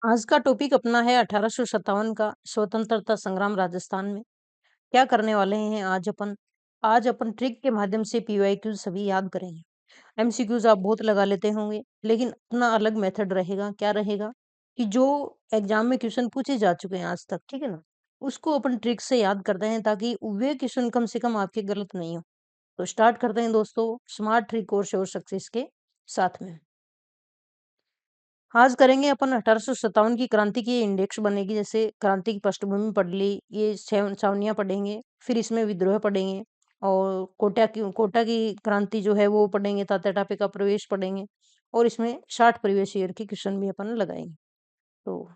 आज का टॉपिक अपना है 1857 का स्वतंत्रता संग्राम राजस्थान में। क्या करने वाले हैं आज अपन ट्रिक के माध्यम से पीवाईक्यू सभी याद करेंगे। एमसीक्यूज आप बहुत लगा लेते होंगे, लेकिन अपना अलग मेथड रहेगा। क्या रहेगा कि जो एग्जाम में क्वेश्चन पूछे जा चुके हैं आज तक, ठीक है ना, उसको अपन ट्रिक से याद करते हैं ताकि वे क्वेश्चन कम से कम आपके गलत नहीं हो। तो स्टार्ट करते हैं दोस्तों, स्मार्ट ट्रिक और श्योर सक्सेस के साथ में। आज करेंगे अपन 1857 की क्रांति की इंडेक्स बनेगी। जैसे क्रांति की पृष्ठभूमि पढ़ ली, ये छावनियां पढ़ेंगे, फिर इसमें विद्रोह पढ़ेंगे और कोटा की क्रांति जो है वो पढ़ेंगे, तात्या टापे का प्रवेश पढ़ेंगे और इसमें 60 प्रीवियस ईयर की क्वेश्चन भी अपन लगाएंगे। तो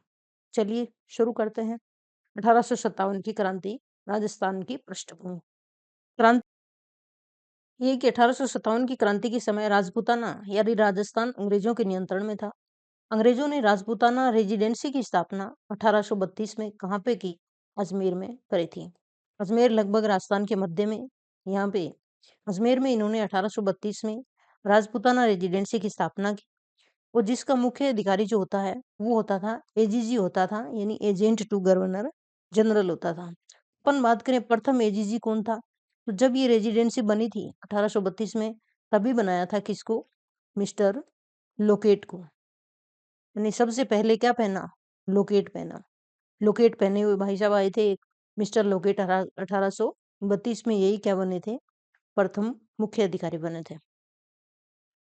चलिए शुरू करते हैं। 1857 की क्रांति, राजस्थान की पृष्ठभूमि। क्रांति ये कि 1857 की क्रांति के समय राजपूताना यानी राजस्थान अंग्रेजों के नियंत्रण में था। अंग्रेजों ने राजपूताना रेजिडेंसी की स्थापना 1832 में कहाँ पे की? अजमेर में करी थी। अजमेर लगभग राजस्थान के मध्य में, यहाँ पे अजमेर में इन्होंने 1832 में राजपूताना रेजिडेंसी की स्थापना की। और जिसका मुख्य अधिकारी जो होता है वो होता था एजीजी होता था, यानी एजेंट टू गवर्नर जनरल होता था। अपन बात करें प्रथम एजीजी कौन था, तो जब ये रेजिडेंसी बनी थी 1832 में, तभी बनाया था किसको? मिस्टर लोकेट को। यानी सबसे पहले क्या पहना? लोकेट पहना। लोकेट पहने हुए भाई साहब आए थे, एक मिस्टर लोकेट 1832 में, यही क्या बने थे? प्रथम मुख्य अधिकारी बने थे।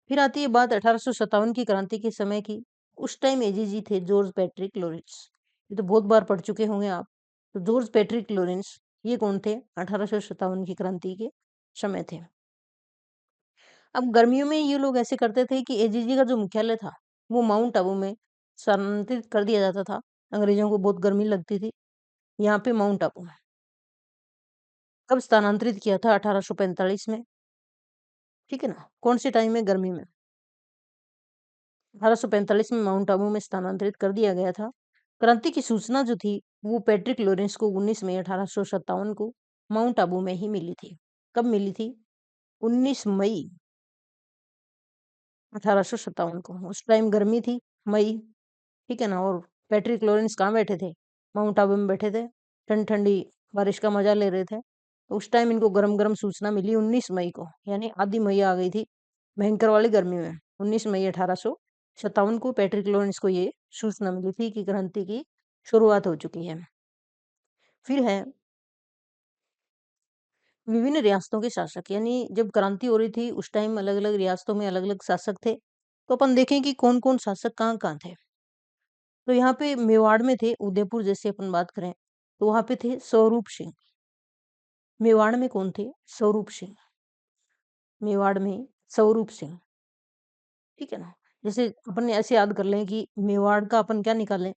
फिर आती है बात 1857 की क्रांति के समय की। उस टाइम एजीजी थे जॉर्ज पैट्रिक लॉरेंस। ये तो बहुत बार पढ़ चुके होंगे आप। तो जॉर्ज पैट्रिक लॉरेंस ये कौन थे? 1857 की क्रांति के समय थे। अब गर्मियों में ये लोग ऐसे करते थे कि एजीजी का जो मुख्यालय था वो माउंट आबू में स्थानांतरित कर दिया जाता था। अंग्रेजों को बहुत गर्मी लगती थी यहाँ पे माउंट आबू में। कब स्थानांतरित किया था? 1845 में, ठीक है ना। कौन से टाइम में? गर्मी में। 1845 में माउंट आबू में स्थानांतरित कर दिया गया था। क्रांति की सूचना जो थी वो पैट्रिक लॉरेंस को 19 मई 1857 को माउंट आबू में ही मिली थी। कब मिली थी? 19 मई 1857 को। उस टाइम गर्मी थी, मई, ठीक है ना। और पैट्रिक लॉरेंस कहाँ बैठे थे? माउंट आबू में बैठे थे, ठंडी ठंडी बारिश का मजा ले रहे थे। तो उस टाइम इनको गरम गरम सूचना मिली 19 मई को, यानी आधी मई आ गई थी भयंकर वाली गर्मी में। 19 मई 1857 को पैट्रिक लॉरेंस को ये सूचना मिली थी कि क्रांति की शुरुआत हो चुकी है। फिर है विभिन्न रियासतों के शासक, यानी जब क्रांति हो रही थी उस टाइम अलग अलग रियासतों में अलग अलग शासक थे। तो अपन देखें कि कौन कौन शासक कहाँ कहाँ थे। तो यहाँ पे मेवाड़ में थे, उदयपुर जैसे अपन बात करें तो वहां पे थे स्वरूप सिंह। मेवाड़ में कौन थे? स्वरूप सिंह। मेवाड़ में स्वरूप सिंह, ठीक है ना। जैसे अपन ने ऐसे याद कर लें कि मेवाड़ का अपन क्या निकालें?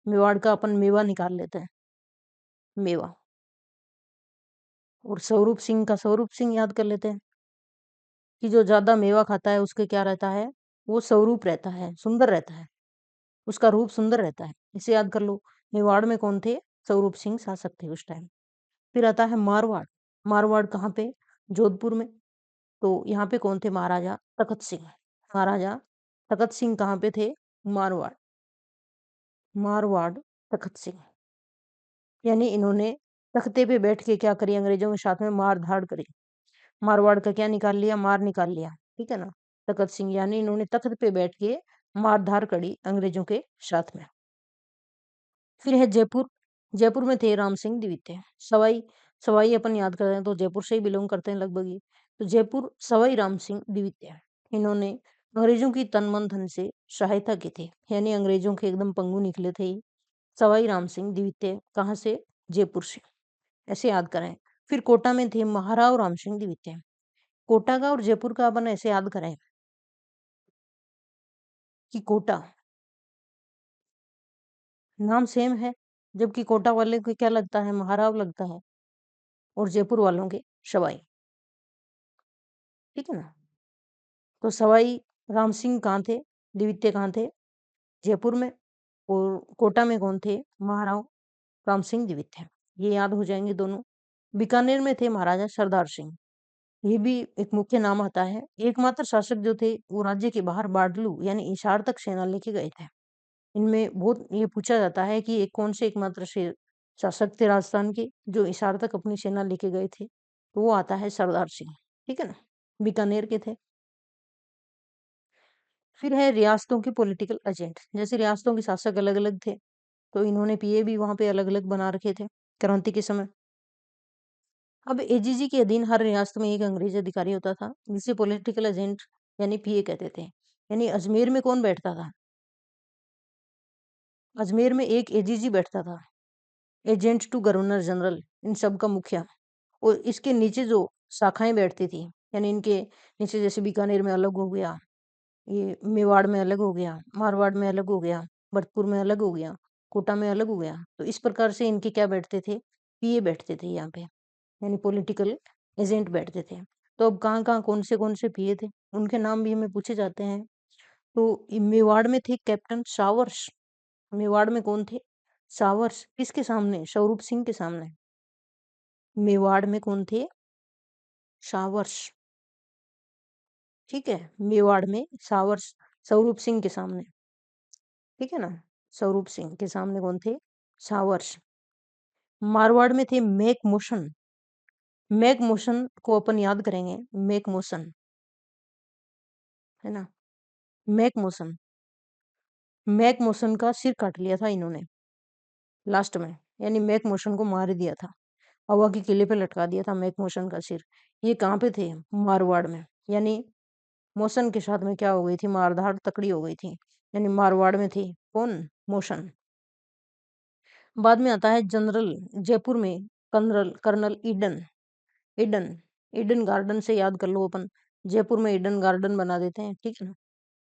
मेवाड़ का अपन मेवा निकाल लेते हैं, मेवा। और स्वरूप सिंह का स्वरूप सिंह याद कर लेते हैं कि जो ज्यादा मेवा खाता है उसके क्या रहता है? वो स्वरूप रहता है, सुंदर रहता है, उसका रूप सुंदर रहता है। इसे याद कर लो। मेवाड़ में कौन थे? स्वरूप सिंह शासक थे उस टाइम। फिर आता है मारवाड़। मारवाड़ कहाँ पे? जोधपुर में। तो यहाँ पे कौन थे? महाराजा तखत सिंह। महाराजा तखत सिंह कहाँ पे थे? मारवाड़। मारवाड़ तखत सिंह, यानी इन्होंने तख्ते पे बैठ के क्या करी? अंग्रेजों के साथ में मार धाड़ करी। मारवाड़ का क्या निकाल लिया? मार निकाल लिया, ठीक है ना। तखत सिंह यानी इन्होंने तख्त पे बैठ के मार धाड़ करी अंग्रेजों के साथ में। फिर है जयपुर। जयपुर में थे राम सिंह द्वितीय। सवाई, सवाई अपन याद करते हैं तो जयपुर से ही बिलोंग करते हैं लगभग ही। तो जयपुर सवाई राम सिंह द्वितीय, इन्होंने अंग्रेजों की तन मन धन से सहायता की थी, यानी अंग्रेजों के एकदम पंगु निकले थे ये। सवाई राम सिंह द्वितीय कहाँ से? जयपुर से। ऐसे याद करें। फिर कोटा में थे महाराव राम सिंह द्वितीय। कोटा का और जयपुर का अपन ऐसे याद करें कि कोटा नाम सेम है, जबकि कोटा वाले को क्या लगता है? महाराव लगता है, और जयपुर वालों के सवाई, ठीक है ना। तो सवाई राम सिंह कहाँ थे? द्वितीय कहाँ थे? जयपुर में। और कोटा में कौन थे? महाराव राम सिंह द्वितीय। ये याद हो जाएंगे दोनों। बीकानेर में थे महाराजा सरदार सिंह। ये भी एक मुख्य नाम आता है। एकमात्र शासक जो थे वो राज्य के बाहर बाडलू यानी हिसार तक सेना लेके गए थे। इनमें बहुत ये पूछा जाता है कि एक कौन से एकमात्र शासक थे राजस्थान के जो हिसार तक अपनी सेना लेके गए थे, तो वो आता है सरदार सिंह, ठीक है ना? बीकानेर के थे। फिर है रियासतों के पॉलिटिकल एजेंट, जैसे रियासतों के शासक अलग-अलग थे, तो इन्होंने पीए भी वहाँ पे अलग-अलग बना रखे थे, क्रांति के समय। अब एजीजी के अधीन हर रियासत में एक अंग्रेज़ी अधिकारी होता था, जिसे पॉलिटिकल एजेंट यानी पीए कहते थे। यानी अजमेर में कौन बैठता था? अजमेर में एक एजीजी बैठता था, एजेंट टू गवर्नर जनरल, इन सब का मुखिया। और इसके नीचे जो शाखाएँ बैठती थी, यानी इनके नीचे जैसे बीकानेर में अलग हो गया, ये मेवाड़ में अलग हो गया, मारवाड़ में अलग हो गया, भरतपुर में अलग हो गया, कोटा में अलग हो गया। तो इस प्रकार से इनके क्या बैठते थे? पीए बैठते थे यहाँ पे, यानी पॉलिटिकल एजेंट बैठते थे। तो अब कहाँ-कहाँ, कौन से पीए थे, उनके नाम भी हमें पूछे जाते हैं। तो मेवाड़ में थे कैप्टन सावर्स। मेवाड़ में कौन थे? सावर्स। किसके सामने? स्वरूप सिंह के सामने। मेवाड़ में कौन थे? सावर्स। ठीक है? मेवाड़ में सावर्स, स्वरूप सिंह के सामने। ठीक है ना? स्वरूप सिंह के सामने कौन थे? सावर्स। मारवाड़ में थे मेक मोशन। मेक मोशन को अपन याद करेंगे, मेक मोशन, है ना? Make motion. मेक मोशन का सिर काट लिया था इन्होंने लास्ट में, यानी मेक मोशन को मार दिया था। हवा के किले पे लटका दिया था मेक मोशन का सिर। ये कहाँ पे थे? मारवाड़ में। यानी मोशन के साथ में क्या हो गई थी? मारधाड़ तकड़ी हो गई थी। यानी मारवाड़ में थी कौन? मोशन। बाद में आता है जनरल, जयपुर में colonel colonel Eden. Eden, Eden garden से याद कर लो अपन। जयपुर में ईडन गार्डन बना देते हैं, ठीक है ना?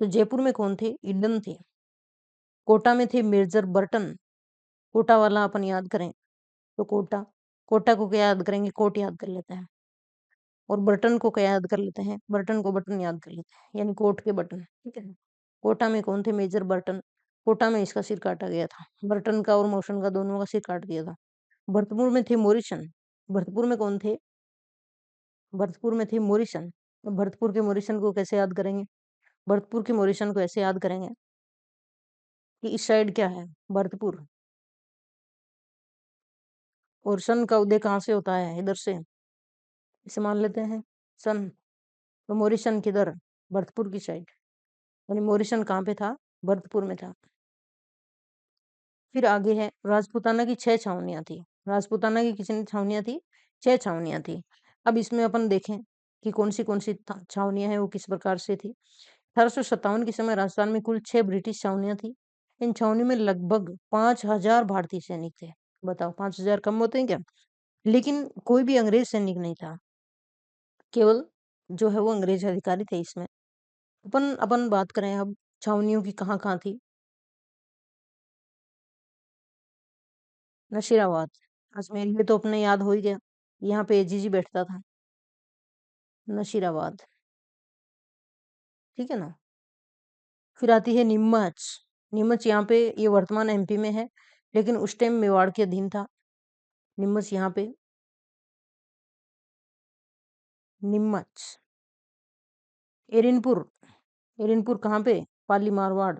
तो जयपुर में कौन थे? ईडन थे। कोटा में थे मेजर बर्टन। कोटा वाला अपन याद करें तो कोटा, कोटा को क्या याद करेंगे? कोट याद कर लेते हैं। और बटन को क्या याद कर लेते हैं? बटन को बटन याद कर लेते हैं, यानी कोट के बटन, ठीक है। कोटा में कौन थे? Major Burton. कोटा में इसका सिर काटा गया था, बर्टन का और मोशन का, दोनों का सिर काट दिया था। भरतपुर में थे मोरिसन। भरतपुर में कौन थे? भरतपुर में थे मोरिसन। तो भरतपुर के मोरिसन को कैसे याद करेंगे? भरतपुर के मोरिसन को ऐसे याद करेंगे कि इस साइड क्या है? भरतपुर। और सन का उदय कहाँ से होता है? इधर से, इसे मान लेते हैं सन। तो मोरिसन किधर? भरतपुर की साइड। यानी मोरिसन कहाँ पे था? भरतपुर में था। फिर आगे है राजपूताना की 6 छावनियाँ थी। राजपूताना की कितनी छावनियाँ थी? 6 छावनियाँ थी। अब इसमें अपन देखें कि कौन सी छावनियाँ हैं, वो किस प्रकार से थी। 1857 के समय राजस्थान में कुल 6 ब्रिटिश छावनियाँ थी। इन छावनियों में लगभग 5000 भारतीय सैनिक थे। बताओ, 5000 कम होते हैं क्या? लेकिन कोई भी अंग्रेज सैनिक नहीं था। केवल जो है वो अंग्रेज अधिकारी थे इसमें। अपन अपन बात करें अब छावनियों की कहाँ-कहाँ थी। नशीराबाद, अजमेर, ये तो अपने याद हो ही गया। यहाँ पे एजीजी बैठता था। नशीराबाद, ठीक है ना? फिर आती है नीमच। नीमच यहाँ पे, ये वर्तमान एमपी में है, लेकिन उस टाइम मेवाड़ के अधीन था। नीमच यहाँ पे, नीमच। एरिनपुर, एरिनपुर कहाँ पे? पाली मारवाड़।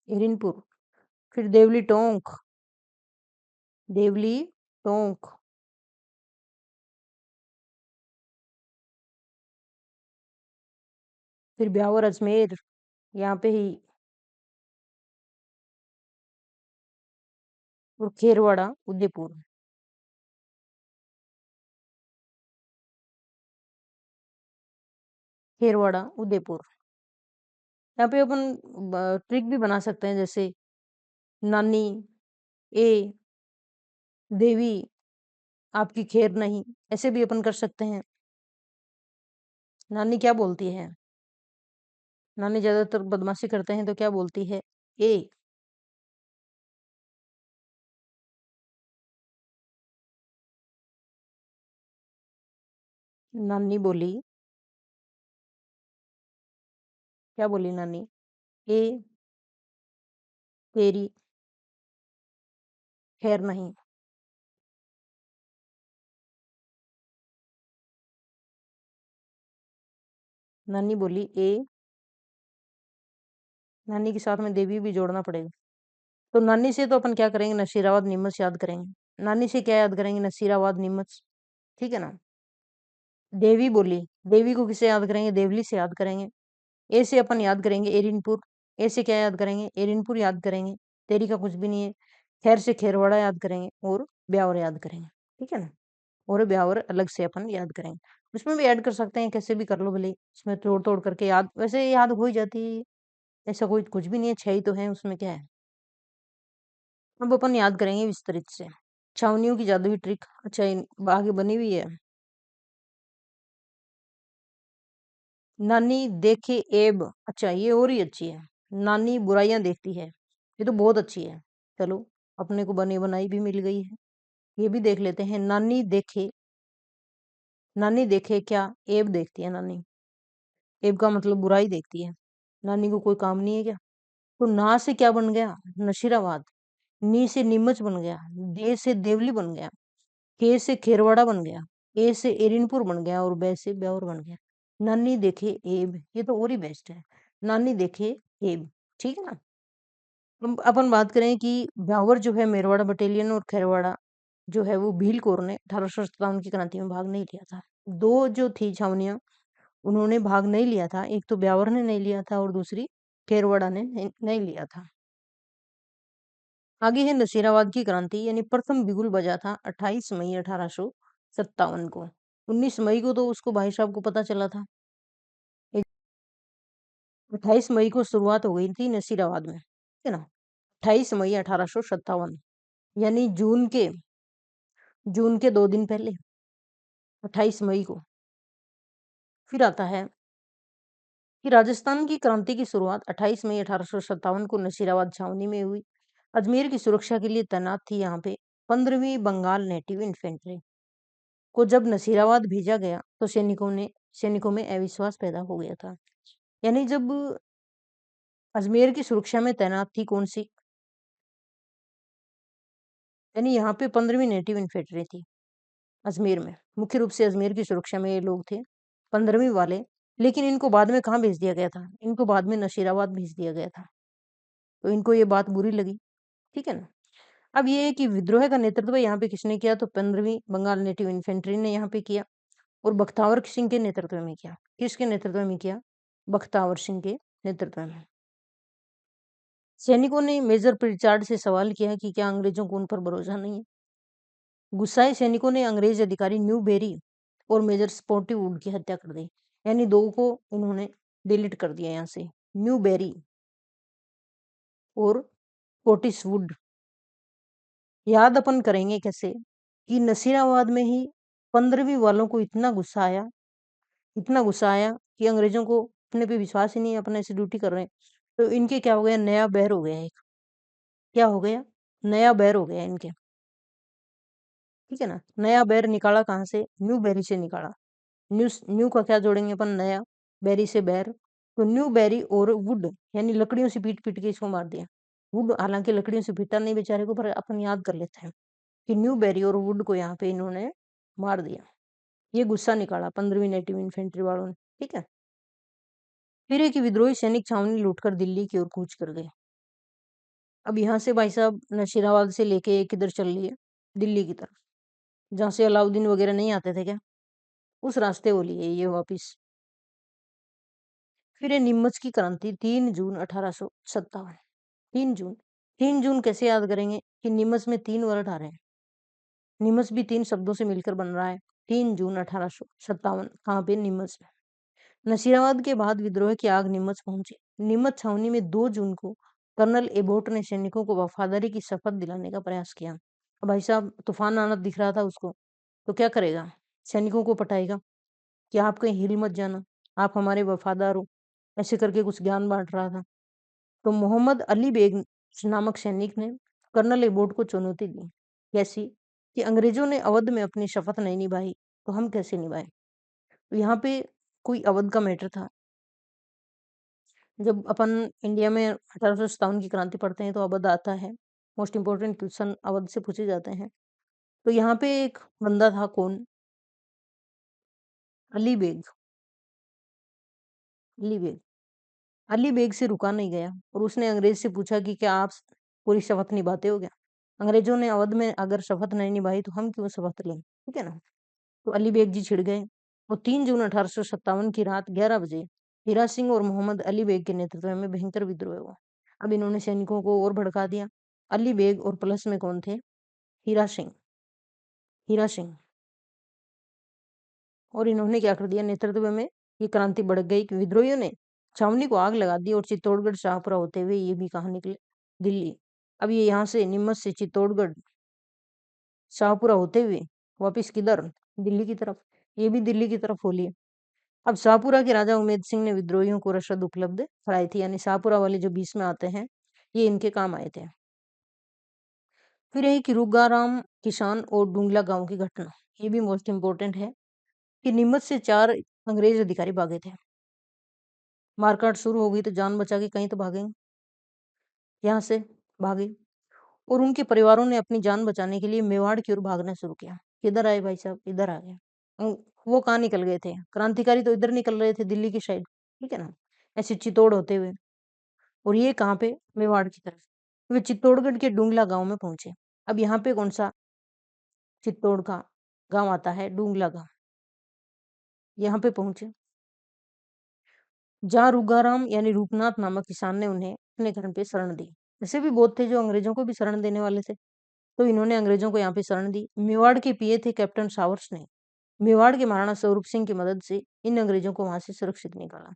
एरिनपुर। फिर देवली टोंक, देवली टोंक। फिर ब्यावर अजमेर, यहाँ पे ही। और खेरवाड़ा उदयपुर। खेरवाड़ा उदयपुर। यहाँ पे अपन ट्रिक भी बना सकते हैं, जैसे नानी ए देवी आपकी खैर नहीं, ऐसे भी अपन कर सकते हैं। नानी क्या बोलती है? नानी ज्यादातर बदमाशी करते हैं तो क्या बोलती है? ए। नानी बोली, क्या बोली नानी? ए तेरी खैर नहीं। नानी बोली ए, नानी के साथ में देवी भी जोड़ना पड़ेगा। तो नानी से तो अपन क्या करेंगे, नशीराबाद नीमच याद करेंगे। नानी से क्या याद करेंगे, नशीराबाद नीमच। ठीक है ना। देवी बोली, देवी को किसे याद करेंगे, देवली से याद करेंगे। ए से अपन याद करेंगे एरिनपुर। ए से क्या याद करेंगे, एरिनपुर याद करेंगे। तेरी का कुछ भी नहीं है। खैर से खेरवाड़ा याद करेंगे और ब्यावर याद करेंगे। ठीक है ना। और ब्यावर अलग से अपन याद करेंगे। उसमें भी ऐड कर सकते हैं, कैसे भी कर लो भले, इसमें तोड़ तोड़ करके याद, वैसे याद हो ही जाती है। ऐसा कोई कुछ भी नहीं है, 6 ही तो है, उसमें क्या है। अब अपन याद करेंगे विस्तृत से। छावनियों की जादुई ट्रिक, अच्छा आगे बनी हुई है। नानी देखे एब, अच्छा ये और ही अच्छी है। नानी बुराइयां देखती है, ये तो बहुत अच्छी है। चलो, अपने को बनी बनाई भी मिल गई है। ये भी देख लेते हैं। नानी देखे क्या, एब देखती है नानी। एब का मतलब बुराई देखती है। नानी को कोई काम नहीं है क्या। तो ना से क्या बन गया, नशीराबाद। नी से नीमच बन गया। दे से देवली बन गया। के से खेरवाड़ा बन गया। ए से एरिनपुर बन गया और बे से ब्यावर बन गया। नानी देखे एब, ये तो और ही बेस्ट है। नानी देखे एब। ठीक है ना। अपन बात करें कि ब्यावर जो है मेरवाड़ा बटालियन और खेरवाड़ा जो है वो भील कोर ने 1857 की क्रांति में भाग नहीं लिया था। दो जो थी छावनियां, उन्होंने भाग नहीं लिया था। एक तो ब्यावर ने नहीं लिया था और दूसरी खेरवाड़ा ने नहीं लिया था। आगे है नसीराबाद की क्रांति, यानी प्रथम बिगुल बजा था 28 मई 1857 को। 19 मई को तो उसको भाई साहब को पता चला था। 28 मई को शुरुआत हो गई थी नसीराबाद में, ठीक है ना। 28 मई 1857, यानी जून के 2 दिन पहले, 28 मई को। फिर आता है कि राजस्थान की क्रांति की शुरुआत 28 मई 1857 को नसीराबाद छावनी में हुई। अजमेर की सुरक्षा के लिए तैनात थी यहाँ पे 15वीं बंगाल नेटिव इन्फेंट्री को जब नसीराबाद भेजा गया तो सैनिकों में अविश्वास पैदा हो गया था। यानी जब अजमेर की सुरक्षा में तैनात थी कौन सी, यानी यहाँ पे 15वीं नेटिव इन्फेंट्री थी अजमेर में। मुख्य रूप से अजमेर की सुरक्षा में ये लोग थे, 15वीं वाले। लेकिन इनको बाद में कहाँ भेज दिया गया था, इनको बाद में नशीराबाद भेज दिया गया था। तो इनको ये बात बुरी लगी। ठीक है ना। अब ये है कि विद्रोह का नेतृत्व यहाँ पे किसने किया, तो 15वीं बंगाल नेटिव इन्फेंट्री ने यहाँ पे किया और बख्तावर सिंह के नेतृत्व में किया। किसके नेतृत्व में किया, बख्तावर सिंह के नेतृत्व में। सैनिकों ने मेजर प्रिचार्ड से सवाल किया कि क्या अंग्रेजों को उन पर भरोसा नहीं है। गुस्साए सैनिकों ने अंग्रेज अधिकारी न्यू बेरी और मेजर स्पॉटिव वुड की हत्या कर दी। यानी दो को उन्होंने डिलीट कर दिया यहाँ से, न्यू बेरी और पोटिस वुड। याद अपन करेंगे कैसे कि नसीराबाद में ही 15वीं वालों को इतना गुस्सा आया कि अंग्रेजों को अपने पे विश्वास ही नहीं है, अपने ऐसे ड्यूटी कर रहे हैं। तो इनके क्या हो गया, नया बैर हो गया एक। क्या हो गया, नया बैर हो गया इनके। ठीक है ना। नया बैर निकाला कहाँ से, न्यू बेरी से निकाला। न्यू न्यू का क्या जोड़ेंगे अपन, नया, बेरी से बैर। तो न्यू बेरी और वुड, यानी लकड़ियों से पीट पीट के इसको मार दिया। वुड हालांकि लकड़ियों से पीटा नहीं बेचारे को, पर अपन याद कर लेते हैं कि न्यू बेरी और वुड को यहाँ पे इन्होंने मार दिया। ये गुस्सा निकाला 15वीं नेटिव इन्फेंट्री वालों ने। ठीक है। फिर है कि विद्रोही सैनिक छावनी लूटकर दिल्ली की ओर कूच कर गए। अब यहाँ से भाई साहब नशीराबाद से लेके किधर चल लिए, दिल्ली की तरफ, जहाँ से अलाउद्दीन वगैरह नहीं आते थे क्या, उस रास्ते वो लिए ये वापिस। फिर है नीमच की क्रांति 3 जून 1857। 3 जून, 3 जून कैसे याद करेंगे कि नीमच में 3 वर्ड आ रहे हैं। नीमच भी 3 शब्दों से मिलकर बन रहा है। 3 जून 1857 कहाँ पे, नीमच में। नसीराबाद के बाद विद्रोह की आग नीमच पहुंची। नीमच छावनी में 2 जून को कर्नल एबोट ने सैनिकों को वफादारी की शपथ दिलाने का प्रयास किया। अब भाई साहब तूफान आना दिख रहा था उसको, तो क्या करेगा, सैनिकों को पटाएगा कि आप कहीं हिल मत जाना, आप हमारे वफादार हो, ऐसे करके कुछ ज्ञान बांट रहा था। तो मोहम्मद अली बेग नामक सैनिक ने कर्नल एबोट को चुनौती दी। कैसी, कि अंग्रेजों ने अवध में अपनी शपथ नहीं निभाई तो हम कैसे निभाए। तो यहाँ पे कोई अवध का मैटर था। जब अपन इंडिया में 1857 की क्रांति पढ़ते हैं तो अवध आता है। मोस्ट इम्पोर्टेंट क्वेश्चन अवध से पूछे जाते हैं। तो यहाँ पे एक बंदा था कौन, अली बेग। अली बेग। अली बेग से रुका नहीं गया और उसने अंग्रेज से पूछा कि क्या आप पूरी शपथ निभाते हो क्या? अंग्रेजों ने अवध में अगर शपथ नहीं निभाई तो हम क्यों शपथ लें, ठीक है ना? तो अली बेग जी छिड़ गए और 3 जून 1857 की रात 11 बजे हीरा सिंह और मोहम्मद अली बेग के नेतृत्व में भयंकर विद्रोह हुआ। अब इन्होंने सैनिकों को और भड़का दिया। अली बेग और प्लस में कौन थे? हीरा सिंह। हीरा सिंह। और इन्होंने क्या कर दिया, नेतृत्व में ये क्रांति बढ़ गई कि विद्रोहियों ने छावनी को आग लगा दी और चित्तौड़गढ़ शाहपुरा होते हुए ये भी कहाँ निकले? दिल्ली। अब ये यहाँ से नीमच से चित्तौड़गढ़ शाहपुरा होते हुए वापिस किधर? दिल्ली की तरफ। ये भी दिल्ली की तरफ हो लिए। अब शाहपुरा के राजा उमेद सिंह ने विद्रोहियों को रसद उपलब्ध कराई थी, यानी शाहपुरा वाले जो बीच में आते हैं ये इनके काम आए थे। फिर है कि रुगाराम किसान और डुंगला गांव की घटना, ये भी मोस्ट इम्पोर्टेंट है कि नीमच से 4 अंग्रेज अधिकारी भागे थे। मारकाट शुरू हो गई तो जान बचा के कहीं तो भागेंगे, यहाँ से भागे और उनके परिवारों ने अपनी जान बचाने के लिए मेवाड़ की ओर भागना शुरू किया। किधर आए भाई साहब? इधर आ गए। वो कहाँ निकल गए थे? क्रांतिकारी तो इधर निकल रहे थे, दिल्ली की साइड, ठीक है ना, ऐसे चित्तौड़ होते हुए। और ये कहाँ पे? मेवाड़ की तरफ। वे चित्तौड़गढ़ के डुंगला गांव में पहुंचे। अब यहाँ पे कौन सा चित्तौड़ का गांव आता है? डुंगला गांव। यहाँ पे पहुंचे जहाँ रुगाराम यानी रूपनाथ नामक किसान ने उन्हें अपने घर पे शरण दी। ऐसे भी बहुत थे जो अंग्रेजों को भी शरण देने वाले थे, तो इन्होंने अंग्रेजों को यहाँ पे शरण दी। मेवाड़ के पीए थे कैप्टन सावर्स ने मेवाड़ के महाराणा स्वरूप सिंह की मदद से इन अंग्रेजों को वहां से सुरक्षित निकाला।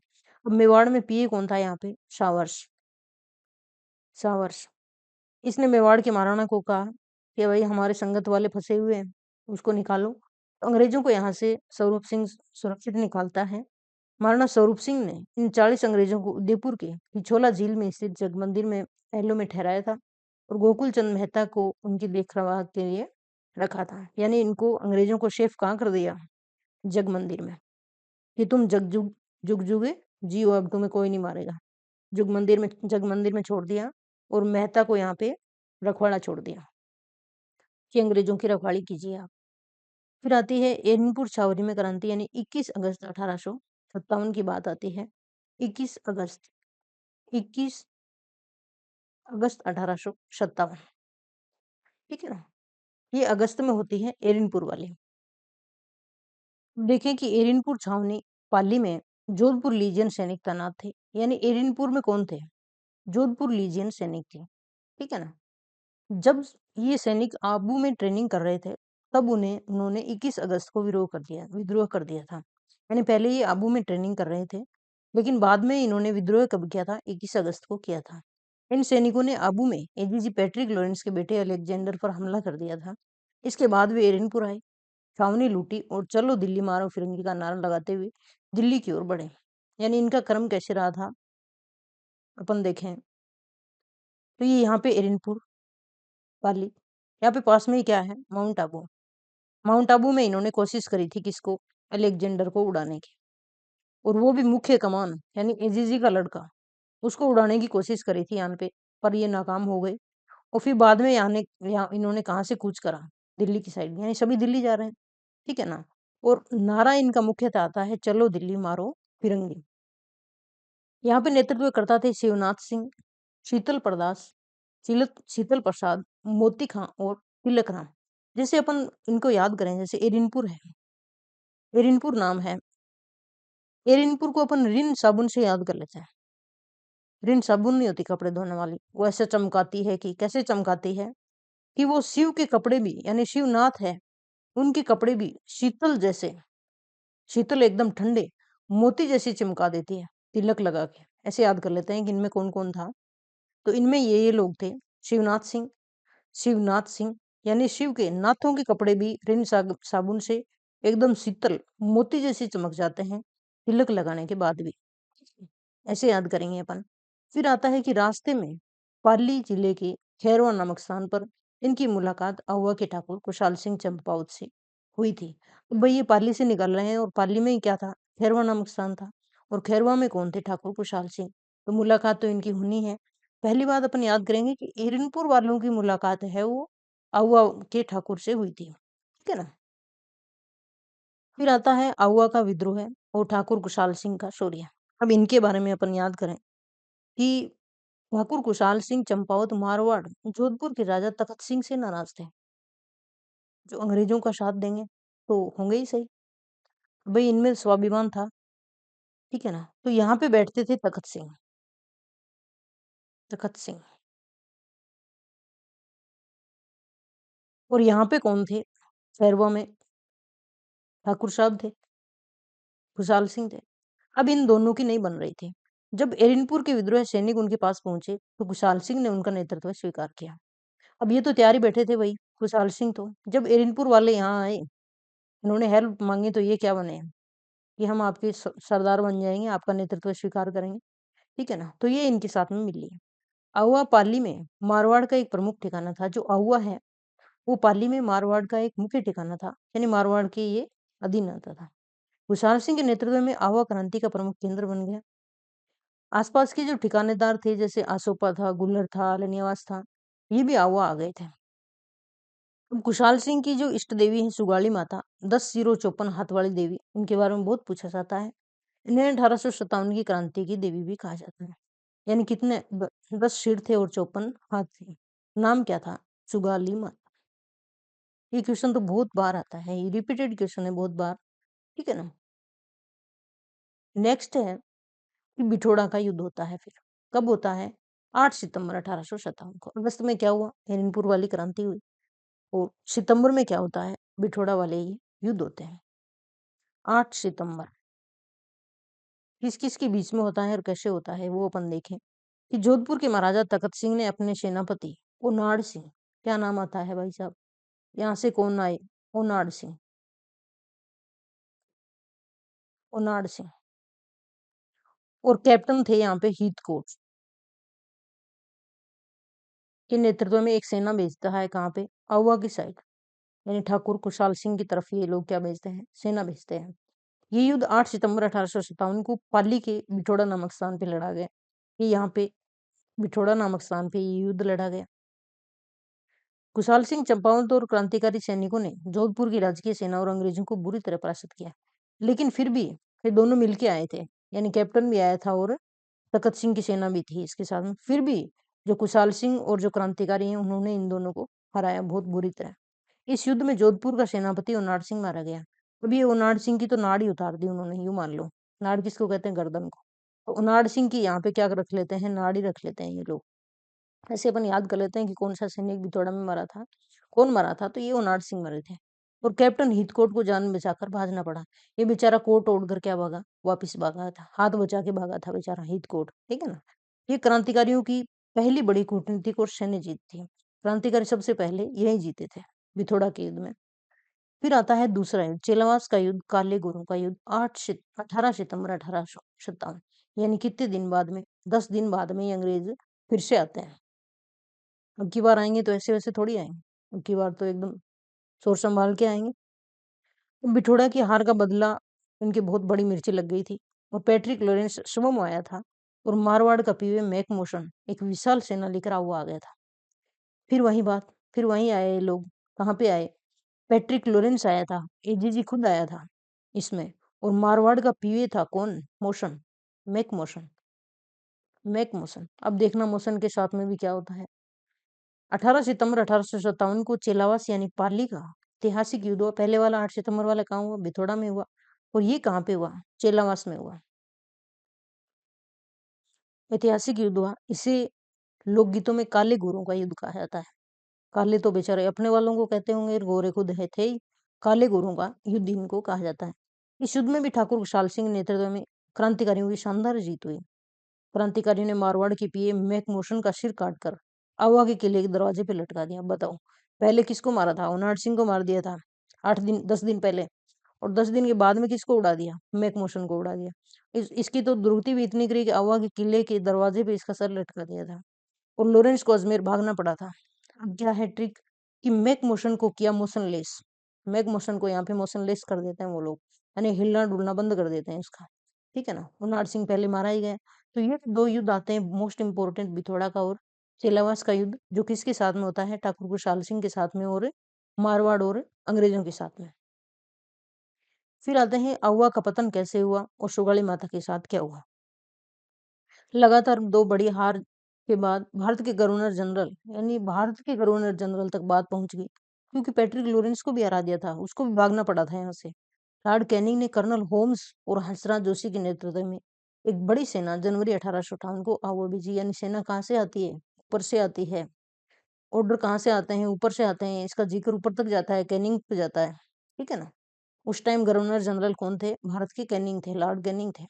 अब मेवाड़ में पीए कौन था यहाँ पे? सावर्स। सावर्स। इसने मेवाड़ के महाराणा को कहा कि भाई हमारे संगत वाले फंसे हुए हैं, उसको निकालो। तो अंग्रेजों को यहाँ से स्वरूप सिंह सुरक्षित निकालता है। महाराणा स्वरूप सिंह ने इन 40 अंग्रेजों को उदयपुर के पिछोला झील में स्थित जग मंदिर में पहलों में ठहराया था और गोकुल चंद मेहता को उनकी देखरेख के लिए रखा था। यानी इनको अंग्रेजों को शेफ कहाँ कर दिया? जग मंदिर में, कि तुम जग जुग जुग जुगे जियो, अब तुम्हें कोई नहीं मारेगा। जग मंदिर में छोड़ दिया और मेहता को यहाँ पे रखवाड़ा छोड़ दिया कि अंग्रेजों की रखवाली कीजिए आप। फिर आती है एरनपुर छावनी में क्रांति, यानी 21 अगस्त 1857 की बात आती है। 21 अगस्त 21 अगस्त 1857, ठीक है ना, ये अगस्त में होती है एरनपुर वाली। देखें कि एरनपुर छावनी पाली में जोधपुर लीजियन सैनिक तैनात थे, यानी एरनपुर में कौन थे? जोधपुर लीजियन सैनिक थे, ठीक है ना। जब ये सैनिक आबू में ट्रेनिंग कर रहे थे तब उन्होंने 21 अगस्त को विद्रोह कर दिया था। यानी पहले ये आबू में ट्रेनिंग कर रहे थे, लेकिन बाद में इन्होंने विद्रोह कब किया था? 21 अगस्त को किया था। इन सैनिकों ने आबू में एडीजी पैट्रिक लॉरेंस के बेटे अलेक्जेंडर पर हमला कर दिया था। इसके बाद वे एरनपुर आए, छावनी लूटी और चलो दिल्ली मारो फिरंगी का नारा लगाते हुए दिल्ली की ओर बढ़े। यानी इनका क्रम कैसे रहा था अपन देखें तो ये यहाँ पे एरनपुर पाली, यहाँ पे पास में ही क्या है? माउंट आबू। माउंट आबू में इन्होंने कोशिश करी थी किसको? अलेक्जेंडर को उड़ाने की, और वो भी मुख्य कमान यानी एजीजी का लड़का, उसको उड़ाने की कोशिश करी थी यहाँ पे, पर ये नाकाम हो गए। और फिर बाद में यहाँ इन्होंने कहाँ से कूच करा? दिल्ली की साइड, यानी सभी दिल्ली जा रहे हैं, ठीक है ना। और नारा इनका मुख्यतः आता है चलो दिल्ली मारो फिरंगी। यहाँ पे नेतृत्व करता थे शिवनाथ सिंह, शीतल प्रदास, शीतल प्रसाद, मोती खां और तिलक राम। जैसे अपन इनको याद करें, जैसे एरिनपुर है, एरिनपुर नाम है, एरिनपुर को अपन रिन साबुन से याद कर लेते हैं। रिन साबुन नहीं होती कपड़े धोने वाली, वो ऐसे चमकाती है कि कैसे चमकाती है कि वो शिव के कपड़े भी, यानी शिवनाथ है, उनके कपड़े भी शीतल जैसे, शीतल एकदम ठंडे मोती जैसी चमका देती है तिलक लगा के। ऐसे याद कर लेते हैं कि इनमें कौन कौन था। तो इनमें ये लोग थे। शिवनाथ सिंह, शिवनाथ सिंह यानी शिव के नाथों के कपड़े भी रिन साबुन से एकदम शीतल मोती जैसे चमक जाते हैं तिलक लगाने के बाद भी। ऐसे याद करेंगे अपन। फिर आता है कि रास्ते में पाली जिले के खैरवा नामक स्थान पर इनकी मुलाकात अहुआ के ठाकुर कुशाल सिंह चंपावत से हुई थी। अब भाई ये पाली से निकल रहे हैं और पाली में ही क्या था? खैरवा नामक स्थान था, और खैरवा में कौन थे? ठाकुर कुशाल सिंह। तो मुलाकात तो इनकी होनी है। पहली बात अपन याद करेंगे कि एरनपुर वालों की मुलाकात है वो अहुआ के ठाकुर से हुई थी, ठीक है ना। फिर आता है अहुआ का विद्रोह है और ठाकुर कुशाल सिंह का शौर्य। अब इनके बारे में अपन याद करें कि ठाकुर कुशाल सिंह चंपावत मारवाड़ जोधपुर के राजा तखत सिंह से नाराज थे, जो अंग्रेजों का साथ देंगे तो होंगे ही सही। भाई इनमें स्वाभिमान था, ठीक है ना। तो यहाँ पे बैठते थे तखत सिंह। तखत सिंह और यहाँ पे कौन थे? खैरवा में ठाकुर साहब थे, खुशहाल सिंह थे। अब इन दोनों की नहीं बन रही थी। जब एरिनपुर के विद्रोह सैनिक उनके पास पहुंचे तो खुशहाल सिंह ने उनका नेतृत्व स्वीकार किया। अब ये तो तैयारी बैठे थे भाई खुशहाल सिंह तो। जब एरिनपुर वाले यहाँ आए, इन्होंने हेल्प मांगी तो ये क्या बने कि हम आपके सरदार बन जाएंगे, आपका नेतृत्व स्वीकार करेंगे, ठीक है ना। तो ये इनके साथ में मिल लिए। आहुआ पाली में मारवाड़ का एक प्रमुख ठिकाना था। जो आहुआ है वो पाली में मारवाड़ का एक मुख्य ठिकाना था, यानी मारवाड़ के ये अधीन आता था। खुशहाल सिंह के नेतृत्व में आहुआ क्रांति का प्रमुख केंद्र बन गया। आसपास के जो ठिकानेदार थे जैसे आसोपा था, गुल्लर था, लनियावास था, ये भी आहुआ आ गए थे। अब खुशहाल सिंह की जो इष्ट देवी है सुगाली माता, 10 सिरों 54 हाथ वाली देवी, इनके बारे में बहुत पूछा जाता है। इन्हें 1857 की क्रांति की देवी भी कहा जाता है। यानी कितने 10 सिर थे और 54 हाथ थे। नाम क्या था? सुगाली माता। ये क्वेश्चन तो बहुत बार आता है, ये रिपीटेड क्वेश्चन है बहुत बार, ठीक है ना। नेक्स्ट है कि बिठोड़ा का युद्ध होता है फिर कब होता है? 8 सितंबर 1857 को। अगस्त में क्या हुआ? हिरनपुर वाली क्रांति हुई। और सितंबर में क्या होता है? बिठोड़ा वाले ये युद्ध होते हैं। 8 सितंबर किस किस के बीच में होता है और कैसे होता है वो अपन देखें कि जोधपुर के महाराजा तखत सिंह ने अपने सेनापति ओनाड़ सिंह, क्या नाम आता है भाई साहब, यहाँ से कौन आए? ओनाड़ सिंह। ओनाड़ सिंह और कैप्टन थे यहाँ पे हीथकोट के नेतृत्व में एक सेना भेजता है कहाँ पे? आहुआ की साइड, यानी ठाकुर खुशहाल सिंह की तरफ ये लोग क्या भेजते हैं? सेना भेजते हैं। ये युद्ध 8 सितंबर 1857 को पाली के बिठोड़ा नामक स्थान पे लड़ा गया। ये यहाँ पे बिठोड़ा नामक स्थान पे ये युद्ध लड़ा गया। खुशहाल सिंह चंपावत और क्रांतिकारी सैनिकों ने जोधपुर की राजकीय सेना और अंग्रेजों को बुरी तरह पराजित किया। लेकिन फिर भी ये दोनों मिलके आए थे, यानी कैप्टन भी आया था और तखत सिंह की सेना भी थी इसके साथ में। फिर भी जो खुशहाल सिंह और जो क्रांतिकारी हैं उन्होंने इन दोनों को हराया बहुत बुरी तरह। इस युद्ध में जोधपुर का सेनापति ओनाड सिंह मारा गया। अभी ये ओनाड सिंह की तो नाड़ ही उतार दी उन्होंने, यूं मान लो। नाड़ किसको कहते हैं? गर्दन को। तो ओनाड सिंह की यहाँ पे क्या रख लेते हैं? नाड़ ही रख लेते हैं ये लोग। ऐसे अपन याद कर लेते हैं कि कौन सा सैनिक बिथोड़ा में मरा था, कौन मरा था। तो ये ओनाड सिंह मरे थे। और कैप्टन हीथकोट को जान बचाकर भागना पड़ा। ये बेचारा कोट ओढ़ कर क्या भागा? वापिस भागा था, हाथ बचा के भागा था बेचारा हीथकोट, ठीक है ना। ये क्रांतिकारियों की पहली बड़ी कूटनीतिक और सैन्य जीत थी। क्रांतिकारी सबसे पहले यही जीते थे बिथोड़ा के युद्ध में। फिर आता है दूसरा युद्ध, चेलावास का युद्ध, काले गोरों का युद्ध, 18 सितंबर 1857, यानी कितने दिन बाद में? 10 दिन बाद में ये अंग्रेज फिर से आते हैं। अब की बार आएंगे तो ऐसे वैसे थोड़ी आएंगे, अब की बार तो एकदम सोच संभाल के आएंगे। तो बिठोड़ा की हार का बदला उनकी बहुत बड़ी मिर्ची लग गई थी और पैट्रिक लॉरेंस स्वयं आया था और मारवाड़ का पीवे मैक मोशन एक विशाल सेना लेकर हुआ आ गया था। फिर वही बात, फिर वहीं आए ये लोग। कहाँ पे आए? पैट्रिक लॉरेंस आया था, एजीजी खुद आया था इसमें। और मारवाड़ का पीवे था कौन? Motion, Mac motion. Mac motion. अब देखना मोशन के साथ में भी क्या होता है। 18 सितंबर 1857 को चेलावास यानी पाली का ऐतिहासिक युद्ध हुआ। पहले वाला 8 सितंबर वाला कहाँ हुआ? बिथोड़ा में हुआ। और ये कहाँ पे हुआ? चेलावास में हुआ। ऐतिहासिक युद्ध हुआ। इसे लोकगीतों में काले गोरों का युद्ध कहा जाता है। काले तो बेचारे अपने वालों को कहते होंगे, गोरे खुद है थे ही। काले गोरों का युद्ध इनको कहा जाता है। इस युद्ध में भी ठाकुर खुशहाल सिंह के नेतृत्व में क्रांतिकारियों की शानदार जीत हुई। क्रांतिकारियों ने मारवाड़ के पीए मैक मोशन का सिर काटकर आवा के किले के दरवाजे पे लटका दिया। बताओ, पहले किसको मारा था? ओनाड सिंह को मार दिया था 10 दिन पहले। और 10 दिन के बाद में किसको उड़ा दिया? मैक मोशन को उड़ा दिया। इसकी तो दुर्गति भी इतनी करी कि आवा के किले के दरवाजे पे इसका सर लटका दिया था। और लॉरेंस को अजमेर भागना पड़ा था। अब क्या है ट्रिक कि मैक मोशन को किया मोशनलेस। मैक मोशन को यहाँ पे मोशनलेस कर देते हैं वो लोग, यानी हिलना डुलना बंद कर देते हैं इसका, ठीक है ना। उनाड सिंह पहले मारा ही गया। तो ये दो युद्ध आते हैं मोस्ट इंपोर्टेंट, बिथोड़ा का और चेलावास का युद्ध, जो किसके साथ में होता है? ठाकुर खुशहाल सिंह के साथ में और मारवाड़ और अंग्रेजों के साथ में। फिर आते हैं आहुआ का पतन कैसे हुआ और सुगाली माता के साथ क्या हुआ। लगातार 2 बड़ी हार के बाद भारत के गवर्नर जनरल यानी भारत के गवर्नर जनरल तक बात पहुंच गई, क्योंकि पैट्रिक लॉरेंस को भी हरा दिया था, उसको भी भागना पड़ा था यहाँ से। लॉर्ड कैनिंग ने कर्नल होम्स और हंसराज जोशी के नेतृत्व में एक बड़ी सेना जनवरी 1858 को आगे भेजी। यानी सेना कहाँ से आती है? ऊपर से आती है। ऑर्डर कहाँ से आते हैं? ऊपर से आते हैं। इसका जिक्र ऊपर तक जाता है, कैनिंग पे जाता है, ठीक है ना। उस टाइम गवर्नर जनरल कौन थे? भारत के कैनिंग थे, लॉर्ड कैनिंग थे।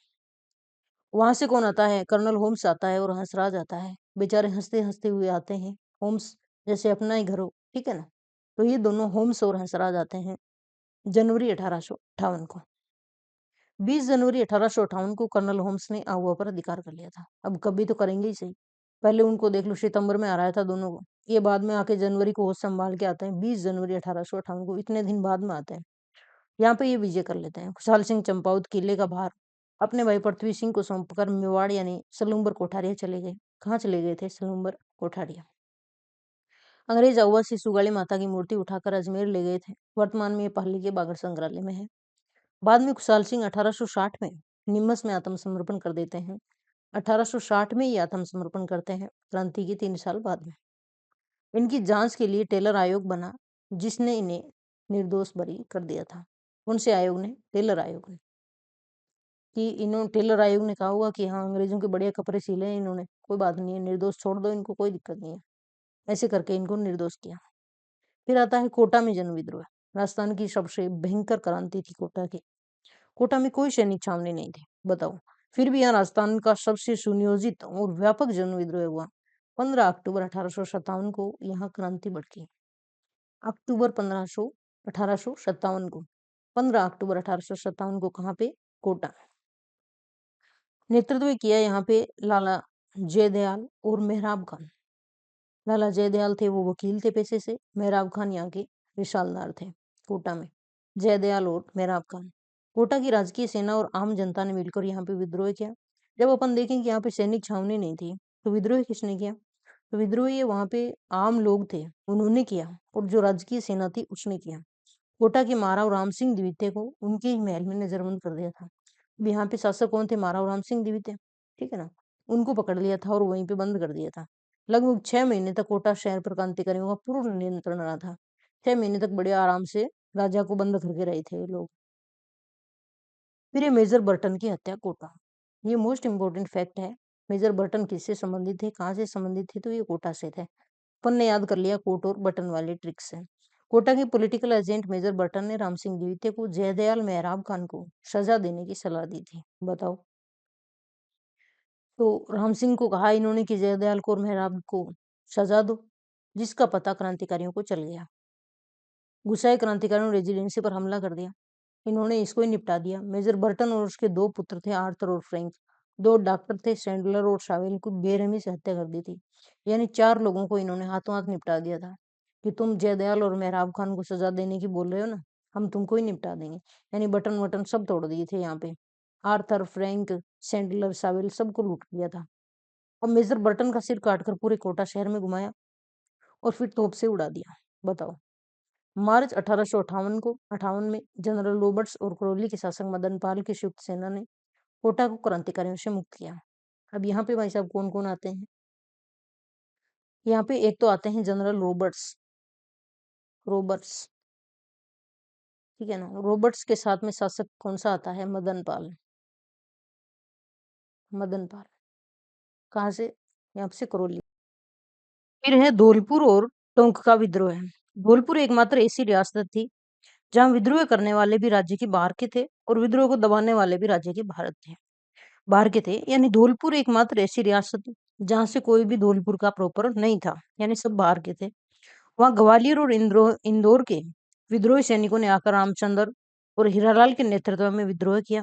वहां से कौन आता है? कर्नल होम्स आता है और हंसराज आता है। बेचारे हंसते हंसते हुए आते हैं। होम्स जैसे अपना ही घर हो, ठीक है ना। तो ये दोनों होम्स और हंसराज आते हैं जनवरी 1858 को। 20 जनवरी 1858 को कर्नल होम्स ने आहुआ पर अधिकार कर लिया था। अब कभी तो करेंगे ही सही। पहले उनको देख लो, सितंबर में हराया था दोनों को, ये बाद में आके जनवरी को होश संभाल के आते हैं। 20 जनवरी 1858 को, इतने दिन बाद में आते हैं। यहाँ पे ये विजय कर लेते हैं। खुशहाल सिंह चंपावत किले का भार अपने भाई पृथ्वी सिंह को सौंपकर मेवाड़ यानी सलूम्बर कोठारिया चले गए। कहाँ चले गए थे? सलूम्बर कोठारिया। अंग्रेज अव्वा से सुगाली माता की मूर्ति उठाकर अजमेर ले गए थे। वर्तमान में ये पाली के बागड़ संग्रहालय में है। बाद में खुशहाल सिंह 1860 में निमस में आत्मसमर्पण कर देते हैं। 1860 में ये आत्मसमर्पण करते हैं, क्रांति के 3 साल बाद में। इनकी जांच के लिए टेलर आयोग बना, जिसने इन्हें निर्दोष बरी कर दिया था। कौन से आयोग ने? टेलर आयोग ने। कि इन्होंने टेलर आयोग ने कहा होगा कि हाँ, अंग्रेजों के बढ़िया कपड़े सिले हैं इन्होंने, कोई बात नहीं है, निर्दोष छोड़ दो इनको, कोई दिक्कत नहीं है। ऐसे करके इनको निर्दोष किया। फिर आता है कोटा में जन विद्रोह। राजस्थान की सबसे भयंकर क्रांति थी कोटा की। कोटा में कोई सैनिक छावनी नहीं थी, बताओ। फिर भी यहाँ राजस्थान का सबसे सुनियोजित और व्यापक जन विद्रोह हुआ। 15 अक्टूबर 1857 को यहाँ क्रांति भड़की। अक्टूबर 1857 को, 15 अक्टूबर 1857 को कहाँ पे? कोटा। नेतृत्व किया यहाँ पे लाला जयदयाल और मेहराब खान। लाला जयदयाल थे, वो वकील थे पेशे से। मेहराब खान यहाँ के रिशालदार थे कोटा में। जयदयाल और मेहराब खान। कोटा की राजकीय सेना और आम जनता ने मिलकर यहाँ पे विद्रोह किया। जब अपन देखें कि यहाँ पे सैनिक छावनी नहीं थी, तो विद्रोह किसने किया? तो विद्रोह ये वहां पे आम लोग थे, उन्होंने किया, और जो राजकीय सेना थी उसने किया। कोटा के महाराव राम सिंह द्वितीय को उनके ही महल में नजरबंद कर दिया था। अब यहाँ पे शासक कौन थे? महाराव राम सिंह द्वितीय, ठीक है ना। उनको पकड़ लिया था और वहीं पे बंद कर दिया था। लगभग 6 महीने तक कोटा शहर पर क्रांतिकारियों का पूर्ण नियंत्रण रहा था। 6 महीने तक बड़े आराम से राजा को बंद करके रहे थे ये लोग। फिर ये मेजर बर्टन की हत्या कोटा। ये मोस्ट इम्पोर्टेंट फैक्ट है। मेजर बर्टन किससे संबंधित थे, कहाँ से संबंधित थे? तो ये कोटा से थे। अपन ने याद कर लिया कोट और बटन वाले ट्रिक से। कोटा के पॉलिटिकल एजेंट मेजर बटन ने राम सिंह द्वितीय को जयदयाल मेहराब खान को सजा देने की सलाह दी थी, बताओ। तो राम सिंह को कहा इन्होंने कि जयदयाल को और मेहराब को सजा दो, जिसका पता क्रांतिकारियों को चल गया। गुस्साए क्रांतिकारियों ने रेजिडेंसी पर हमला कर दिया। इन्होंने इसको ही निपटा दिया। मेजर बर्टन और उसके 2 पुत्र थे, आर्थर और फ्रैंक। 2 डॉक्टर थे, सैंडलर और शावेल, को बेरहमी से हत्या कर दी थी। यानी 4 लोगों को इन्होंने हाथों हाथ निपटा दिया था कि तुम जयदयाल और मेहराब खान को सजा देने की बोल रहे हो ना, हम तुमको ही निपटा देंगे। यानी बटन वटन सब तोड़ दिए थे यहाँ पे। आर्थर, फ्रैंक, सैंडलर, शावेल सबको लूट लिया था। और मेजर बर्टन का सिर काटकर पूरे कोटा शहर में घुमाया और फिर तोप से उड़ा दिया, बताओ। मार्च 1858 में जनरल रॉबर्ट्स और करौली के शासक मदन पाल की संयुक्त सेना ने कोटा को क्रांतिकारियों से मुक्त किया। अब यहाँ पे भाई साहब कौन कौन आते हैं? यहाँ पे एक तो आते हैं जनरल रॉबर्ट्स। रॉबर्ट्स, ठीक है ना। रॉबर्ट्स के साथ में शासक कौन सा आता है? मदन पाल। मदन पाल कहाँ से? यहाँ से करौली। फिर है धौलपुर और टोंक का विद्रोह है। धौलपुर एकमात्र ऐसी रियासत थी जहां विद्रोह करने वाले भी राज्य के बाहर के थे और विद्रोह को दबाने वाले भी राज्य के बाहर के थे। यानी धौलपुर एकमात्र ऐसी रियासत जहां से कोई भी धौलपुर का प्रॉपर नहीं था, यानी सब बाहर के थे। वहां ग्वालियर और इंदौर के विद्रोही सैनिकों ने आकर रामचंद्र और हीरालाल के नेतृत्व में विद्रोह किया।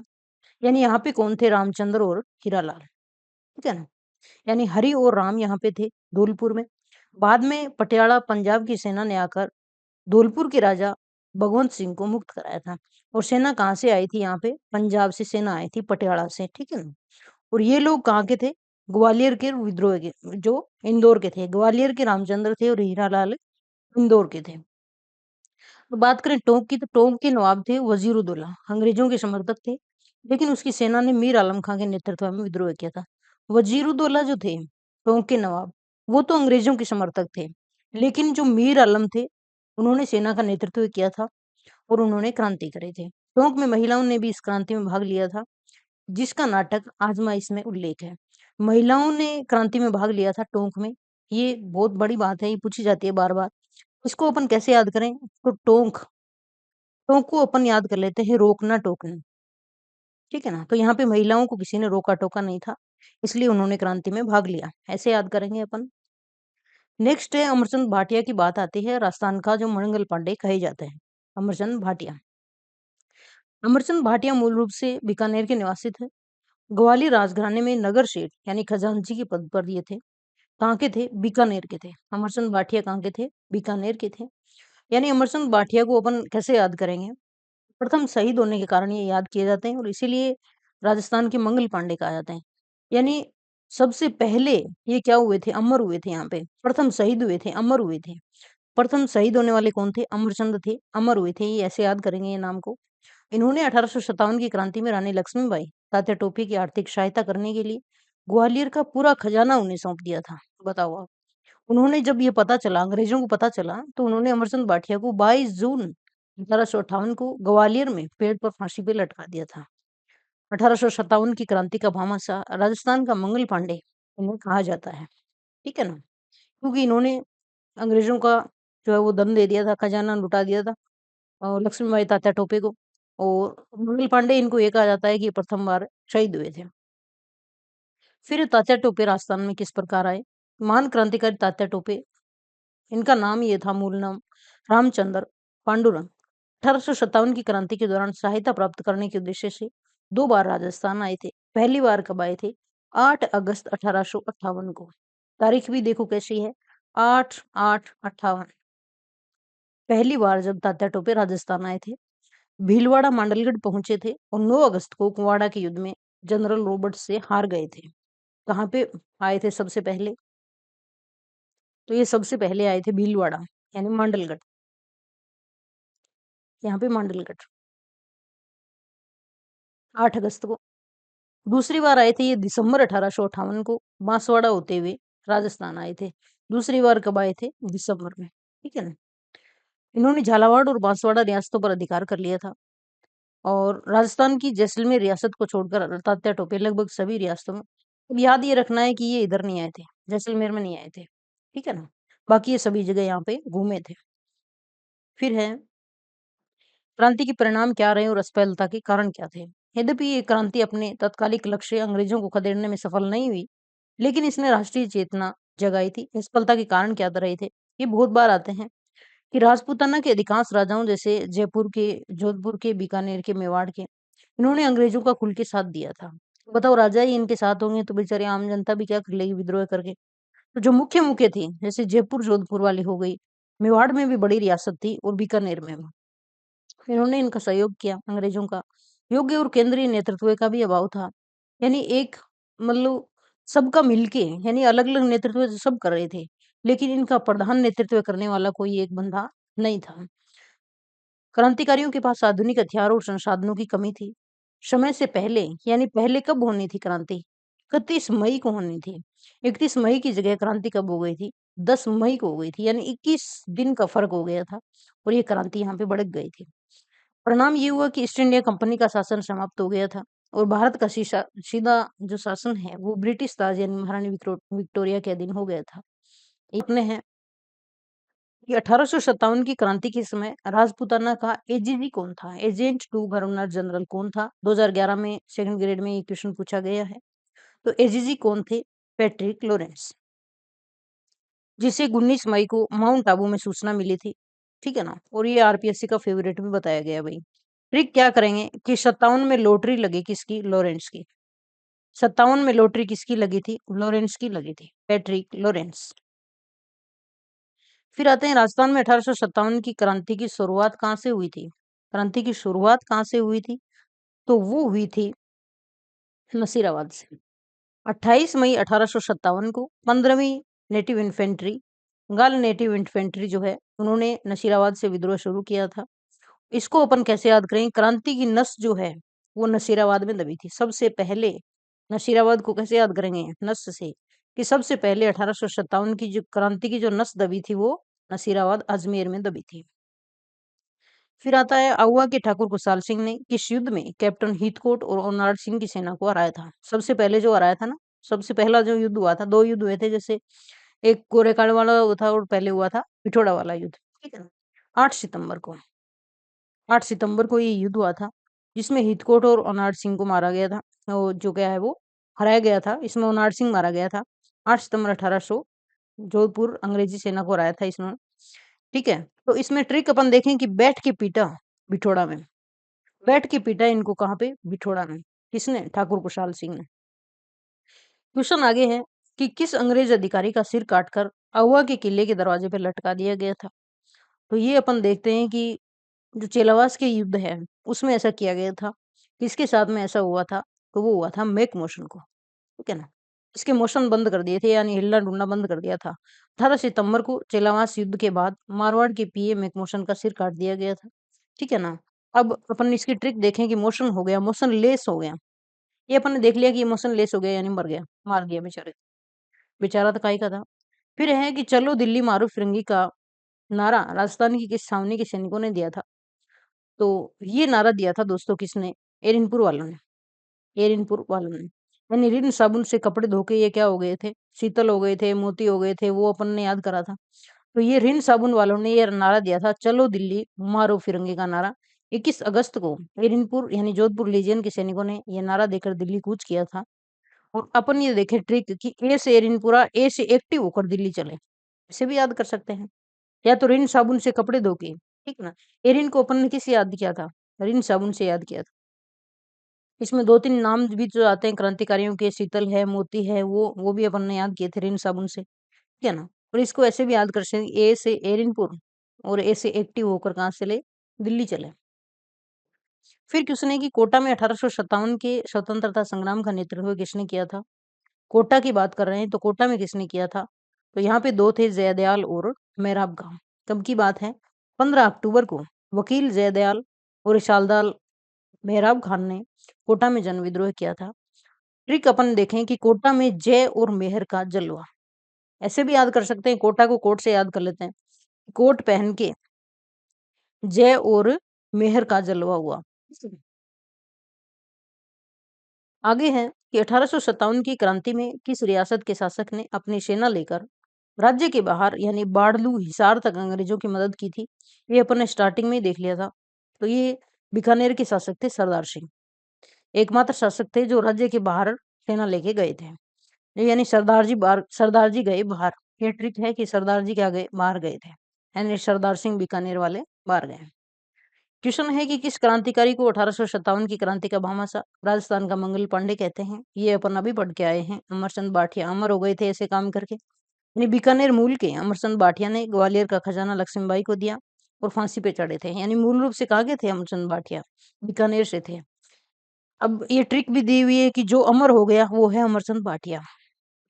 यानी यहाँ पे कौन थे? रामचंद्र और हीरालाल, ठीक है ना। यानी हरि और राम यहाँ पे थे धौलपुर में। बाद में पटियाला पंजाब की सेना ने आकर धौलपुर के राजा भगवंत सिंह को मुक्त कराया था। और सेना कहाँ से आई थी? यहाँ पे पंजाब से सेना आई थी, पटियाला से, ठीक है ना। और ये लोग कहाँ के थे? ग्वालियर के विद्रोह के, जो इंदौर के थे। ग्वालियर के रामचंद्र थे और हीरालाल इंदौर के थे। तो बात करें टोंक की, तो टोंक के नवाब थे वजीरुद्दौला, अंग्रेजों के समर्थक थे, लेकिन उसकी सेना ने मीर आलम खां के नेतृत्व में विद्रोह किया था। वजीरुद्दौला जो थे, टोंक के नवाब, वो तो अंग्रेजों के समर्थक थे, लेकिन जो मीर आलम थे, उन्होंने सेना का नेतृत्व किया था और उन्होंने क्रांति करे थे। टोंक में महिलाओं ने भी इस क्रांति में भाग लिया था, जिसका नाटक आजमाइश में उल्लेख है। महिलाओं ने क्रांति में भाग लिया था टोंक में, ये बहुत बड़ी बात है, ये पूछी जाती है बार-बार। इसको अपन कैसे याद करें? तो टोंक टोंक को अपन याद कर लेते हैं रोकना टोकना, ठीक है ना? तो यहाँ पे महिलाओं को किसी ने रोका-टोका नहीं था, इसलिए उन्होंने क्रांति में भाग लिया। ऐसे याद करेंगे अपन। नेक्स्ट है अमरचंद भाटिया की बात आती है, राजस्थान का जो मंगल पांडे कहे जाते हैं, अमरचंद भाटिया। अमरचंद भाटिया मूल रूप से बीकानेर के निवासी थे। ग्वालियर राजघराने में नगर शेठ यानी खजांची के पद पर ये थे। कहाँ के थे? बीकानेर के थे। अमरचंद भाटिया कहाँ के थे? बीकानेर के थे। यानी अमरचंद भाटिया को अपन कैसे याद करेंगे? प्रथम शहीद होने के कारण ये याद किए जाते हैं और इसीलिए राजस्थान के मंगल पांडे कहा जाते हैं। यानी सबसे पहले ये क्या हुए थे? अमर हुए थे यहाँ पे। प्रथम शहीद हुए थे, अमर हुए थे। प्रथम शहीद होने वाले कौन थे? अमरचंद थे, अमर हुए थे। ये ऐसे याद करेंगे ये नाम को। इन्होंने 1857 की क्रांति में रानी लक्ष्मीबाई, तात्या टोपे की आर्थिक सहायता करने के लिए ग्वालियर का पूरा खजाना उन्हें सौंप दिया था। बताओ आप। उन्होंने जब ये पता चला, अंग्रेजों को पता चला, तो उन्होंने अमरचंद भाटिया को 22 जून 1858 को ग्वालियर में पेड़ पर फांसी पे लटका दिया था। 1857 की क्रांति का भामाशाह राजस्थान का मंगल पांडे इन्हें कहा जाता है। ठीक है ना? क्योंकि इन्होंने अंग्रेजों का जो है वो दम दे दिया था, खजाना लुटा दिया था और लक्ष्मीबाई तात्या टोपे को। और मंगल पांडे इनको ये कहा जाता है कि ये प्रथम बार शहीद हुए थे। फिर तात्या टोपे राजस्थान में किस प्रकार आए? महान क्रांतिकारी तात्या टोपे, इनका नाम ये था, मूल नाम रामचंद्र पांडुरंग। 1857 की क्रांति के दौरान सहायता प्राप्त करने के उद्देश्य से 2 बार राजस्थान आए थे। पहली बार कब आए थे? 8 अगस्त 1858 को। तारीख भी देखो कैसी है, 8/8/58। पहली बार जब तात्या टोपे राजस्थान आए थे, भीलवाड़ा मांडलगढ़ पहुंचे थे और 9 अगस्त को कुवाड़ा के युद्ध में जनरल रॉबर्ट्स से हार गए थे। कहाँ पे आए थे सबसे पहले? तो ये सबसे पहले आए थे भीलवाड़ा, यानी मांडलगढ़। यहाँ पे मांडलगढ़ 8 अगस्त को। दूसरी बार आए थे ये दिसंबर 1858 को, बांसवाड़ा होते हुए राजस्थान आए थे। दूसरी बार कब आए थे? दिसंबर में। ठीक है ना? इन्होंने झालावाड़ और बांसवाड़ा रियासतों पर अधिकार कर लिया था और राजस्थान की जैसलमेर रियासत को छोड़कर तात्या टोपे लगभग सभी रियासतों में। अब याद ये रखना है कि ये इधर नहीं आए थे, जैसलमेर में नहीं आए थे। ठीक है ना? बाकी ये सभी जगह यहाँ पे घूमे थे। फिर है क्रांति के परिणाम क्या रहे और असफलता के कारण क्या थे? यद्यपि ये क्रांति अपने तात्कालिक लक्ष्य अंग्रेजों को खदेड़ने में सफल नहीं हुई, लेकिन इसने राष्ट्रीय चेतना जगाई थी। असफलता के कारण क्या रहे थे? ये बहुत बार आते हैं कि राजपूताना के अधिकांश राजाओं जैसे जयपुर के, जोधपुर के, बीकानेर के, मेवाड़ के, इन्होंने अंग्रेजों का खुल के साथ दिया था। बताओ, राजा ही इनके साथ होंगे तो बेचारी आम जनता भी क्या कर लेगी विद्रोह करके। तो जो मुख्य मुख्य थी, जैसे जयपुर जोधपुर वाली हो गई, मेवाड़ में भी बड़ी रियासत थी और बीकानेर में भी, इन्होंने इनका सहयोग किया अंग्रेजों का। योग्य और केंद्रीय नेतृत्व का भी अभाव था। यानी एक मतलब सबका मिलके, यानी अलग-अलग नेतृत्व तो सब कर रहे थे, लेकिन इनका प्रधान नेतृत्व करने वाला कोई एक बंदा नहीं था। क्रांतिकारियों के पास आधुनिक हथियार और संसाधनों की कमी थी। समय से पहले, यानी पहले कब होनी थी क्रांति? 31 मई को होनी थी। 31 मई की जगह क्रांति कब हो गई थी? 10 मई को हो गई थी, यानी 21 दिन का फर्क हो गया था और ये क्रांति यहाँ पे भड़क गई थी। परिणाम ये हुआ कि ईस्ट इंडिया कंपनी का शासन समाप्त हो गया था और भारत का सीधा जो शासन है वो ब्रिटिश ताज यानी महारानी विक्टोरिया के अधीन हो गया था। इतने हैं कि 1857 की क्रांति के समय राजपूताना का एजीजी कौन था? एजेंट टू गवर्नर जनरल कौन था? 2011 में सेकंड ग्रेड में ये क्वेश्चन पूछा गया है। तो एजीजी कौन थे? पैट्रिक लॉरेंस, जिसे 19 मई को माउंट आबू में सूचना मिली थी। ठीक है ना? और ये आरपीएससी का फेवरेट भी बताया गया भाई। ट्रिक क्या करेंगे कि 57 में लॉटरी लगी किसकी? लॉरेंस की। 57 में लॉटरी किसकी लगी थी? लॉरेंस की लगी थी, पैट्रिक लॉरेंस। फिर आते हैं राजस्थान में 1857 की क्रांति की शुरुआत कहाँ से हुई थी? क्रांति की शुरुआत कहाँ से हुई थी? तो वो हुई थी नसीराबाद से। 28 मई 1857 को 15वीं नेटिव इन्फेंट्री, गाल नेटिव इन्फेंट्री जो है, उन्होंने नसीराबाद से विद्रोह शुरू किया था। इसको अपन कैसे याद करें? क्रांति की नस जो है वो नसीराबाद में दबी थी। सबसे पहले नशीराबाद को कैसे याद करेंगे? नस से, कि सबसे पहले 1857 की जो क्रांति की जो नस दबी थी वो नसीराबाद अजमेर में दबी थी। फिर आता है आउवा के ठाकुर खुशहाल सिंह ने किस युद्ध में कैप्टन हीथकोट और ओनाड सिंह की सेना को हराया था? सबसे पहले जो हराया था ना, सबसे पहला जो युद्ध हुआ था, 2 युद्ध हुए थे, जैसे एक गोरेकांड वाला हुआ था और पहले हुआ था पिथौरा वाला युद्ध, ठीक है ना? 8 सितंबर को 8 सितंबर को ये युद्ध हुआ था, जिसमें हितकोट और ओनाड सिंह को मारा गया था। वो जो क्या है वो हराया गया था। इसमें ओनाड सिंह मारा गया था। 8 सितंबर 1800 जोधपुर अंग्रेजी सेना को हराया था इसमें, ठीक है? तो इसमें ट्रिक अपन देखें कि बैठ के पीटा बिठोड़ा में। बैठ के पीटा इनको कहाँ पे? बिठोड़ा में। किसने? ठाकुर खुशहाल सिंह ने। क्वेश्चन आगे है कि किस अंग्रेज अधिकारी का सिर काटकर आउवा के किले के दरवाजे पे लटका दिया गया था? तो ये अपन देखते हैं कि जो चेलावास के युद्ध है, उसमें ऐसा किया गया था। किसके साथ में ऐसा हुआ था? तो वो हुआ था मैक मोशन को, ठीक है ना? इसके मोशन बंद कर दिए थे, यानी हिलना-डुलना बंद कर दिया था। 18 सितंबर को चेलावास युद्ध के बाद मारवाड़ के पीए मैक मोशन का सिर काट दिया गया था, ठीक है ना? अब अपन इसकी ट्रिक देखें कि मोशन हो गया, मोशन लेस हो गया। ये अपन ने देख लिया कि ये मोशन लेस हो गया यानी मर गया, मार दिया बेचारे। बेचारा तो काहे का था। फिर है कि चलो दिल्ली मारो फिरंगी का नारा राजस्थान की किस छावनी के सैनिकों ने दिया था? तो ये नारा दिया था दोस्तों किसने? एरिनपुर वालों ने, एरिनपुर वालों ने। यानी रिन साबुन से कपड़े धो के ये क्या हो गए थे? शीतल हो गए थे, मोती हो गए थे, वो अपन ने याद करा था। तो ये रिन साबुन वालों ने ये नारा दिया था, चलो दिल्ली मारो फिरंगी का नारा। 21 अगस्त को एरिनपुर यानी जोधपुर लीजियन के सैनिकों ने ये नारा देकर दिल्ली कूच किया था। और अपन ये देखें ट्रिक कि ए से एरिनपुरा, ए से एक्टिव होकर दिल्ली चले। इसे भी याद कर सकते हैं। या तो रिन साबुन से कपड़े धो के, ठीक ना? एरिन को अपन ने किससे याद किया था? रिन साबुन से याद किया था। इसमें 2-3 नाम भी जो आते हैं क्रांतिकारियों के, शीतल है, मोती है, वो भी अपन ने याद किए थे रिन साबुन से, ठीक है ना? और इसको ऐसे भी याद कर सकते हैं, ए से एरिनपुर और ए से एक्टिव होकर कहाँ चले? दिल्ली चले। फिर क्वेश्चन है कि कोटा में 1857 के स्वतंत्रता संग्राम का नेतृत्व किसने किया था? कोटा की बात कर रहे हैं तो कोटा में किसने किया था? तो यहाँ पे 2 थे, जयदयाल और मेहराब खां। कब की बात है? 15 अक्टूबर को वकील जयदयाल और इशालदार मेहराब खान ने कोटा में जन विद्रोह किया था। ट्रिक अपन देखें कि कोटा में जय और मेहर का जलवा। ऐसे भी याद कर सकते हैं, कोटा को कोट से याद कर लेते हैं। कोट पहन के जय और मेहर का जलवा हुआ। आगे है कि 1857 की क्रांति में किस रियासत के शासक ने अपनी सेना लेकर राज्य के बाहर यानी बाड़लू, हिसार तक अंग्रेजों की मदद की थी? ये अपन ने स्टार्टिंग में ही देख लिया था। तो ये बीकानेर के शासक थे सरदार सिंह। एकमात्र शासक थे जो राज्य के बाहर सेना लेके गए थे। यानी सरदार जी गए बाहर। ये ट्रिक है कि सरदार जी क्या गए? बाहर गए थे। यानी सरदार सिंह बीकानेर वाले बाहर गए। क्वेश्चन है कि किस क्रांतिकारी को 1857 की क्रांति का भामाशाह राजस्थान का मंगल पांडे कहते हैं? ये अपन अभी पढ़ के आए हैं। अमरचंद बाठिया अमर हो गए थे ऐसे काम करके। यानी बीकानेर मूल के अमरचंद बाठिया ने ग्वालियर का खजाना लक्ष्मीबाई को दिया और फांसी पे चढ़े थे। यानी मूल रूप से कहाँ के थे अमरचंद बाठिया? बीकानेर से थे। अब ये ट्रिक भी दी हुई है कि जो अमर हो गया वो है अमरचंद भाटिया,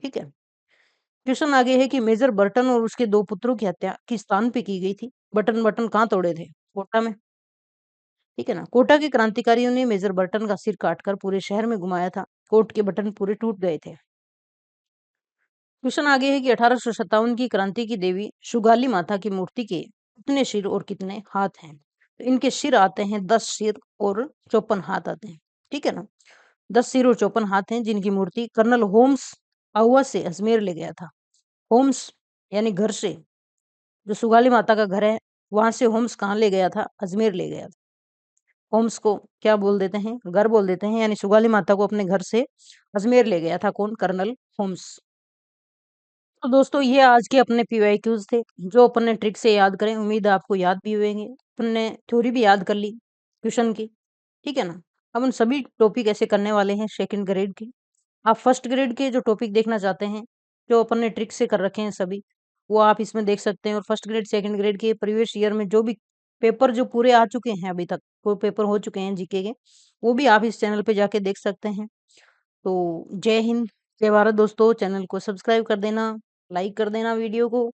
ठीक है? क्वेश्चन आगे है कि मेजर बर्टन और उसके 2 पुत्रों की हत्या किस स्थान पे की गई थी? बटन बटन कहाँ तोड़े थे? कोटा में, ठीक है ना? कोटा के क्रांतिकारियों ने मेजर बर्टन का सिर काटकर पूरे शहर में घुमाया था। कोट के बटन पूरे टूट गए थे। क्वेश्चन आगे है कि 1857 की क्रांति की देवी सुगाली माता की मूर्ति के कितने सिर और कितने हाथ हैं? तो इनके सिर आते हैं 10 सिर और 54 हाथ आते हैं, ठीक है ना? 10 सिर और 54 हाथ हैं, जिनकी मूर्ति कर्नल होम्स आउवा से अजमेर ले गया था। होम्स यानी घर से, जो सुगाली माता का घर है, वहां से होम्स कहाँ ले गया था? अजमेर ले गया था। होम्स को क्या बोल देते हैं? घर बोल देते हैं। यानी सुगाली माता को अपने घर से अजमेर ले गया था कौन? Colonel Holmes. तो दोस्तों ये आज के अपने पीवाईक्यूज थे, जो अपन ने ट्रिक से याद करें। उम्मीद है आपको याद भी होंगे। अपन ने थ्योरी भी याद कर ली क्वेश्चन की, ठीक है ना? अब उन सभी टॉपिक ऐसे करने वाले हैं सेकंड ग्रेड के। आप फर्स्ट ग्रेड के जो टॉपिक देखना चाहते हैं, जो अपन ने ट्रिक से कर रखे हैं सभी, वो आप इसमें देख सकते हैं। और फर्स्ट ग्रेड सेकंड ग्रेड के प्रीवियस ईयर में जो भी पेपर जो पूरे आ चुके हैं अभी तक, वो पेपर हो चुके हैं जीके के, वो भी आप इस चैनल पे जाके देख सकते हैं। तो जय हिंद, जय भारत दोस्तों। चैनल को सब्सक्राइब कर देना, लाइक कर देना वीडियो को।